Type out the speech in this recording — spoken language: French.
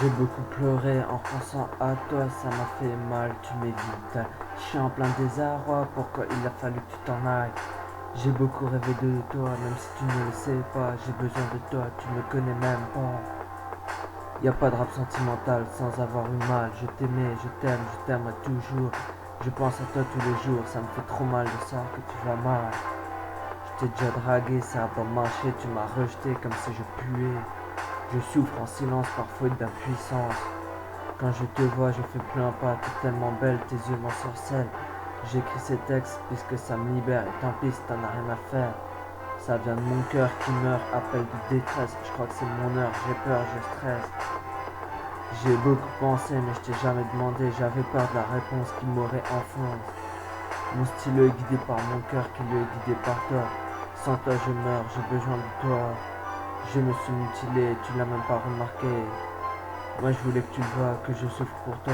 J'ai beaucoup pleuré en pensant à toi, ça m'a fait mal, tu m'évites. Je suis en plein désarroi, pourquoi il a fallu que tu t'en ailles. J'ai beaucoup rêvé de toi, même si tu ne le sais pas. J'ai besoin de toi, tu me connais même pas. Y a pas de rap sentimental sans avoir eu mal. Je t'aimais, je t'aimerai toujours. Je pense à toi tous les jours, ça me fait trop mal de savoir que tu vas mal. Je t'ai déjà dragué, ça a pas marché, tu m'as rejeté comme si je puais. Je souffre en silence par faute d'impuissance. Quand je te vois, je fais plus un pas, t'es tellement belle, tes yeux m'ensorcellent. J'écris ces textes puisque ça me libère, et tant pis si t'en as rien à faire. Ça vient de mon cœur qui meurt, appel de détresse. Je crois que c'est mon heure, j'ai peur, je stresse. J'ai beaucoup pensé, mais je t'ai jamais demandé. J'avais peur de la réponse qui m'aurait enfoncé. Mon stylo est guidé par mon cœur qui le est guidé par toi. Sans toi, je meurs, j'ai besoin de toi. Je me suis mutilé, tu l'as même pas remarqué. Moi, je voulais que tu le vois, que je souffre pour toi.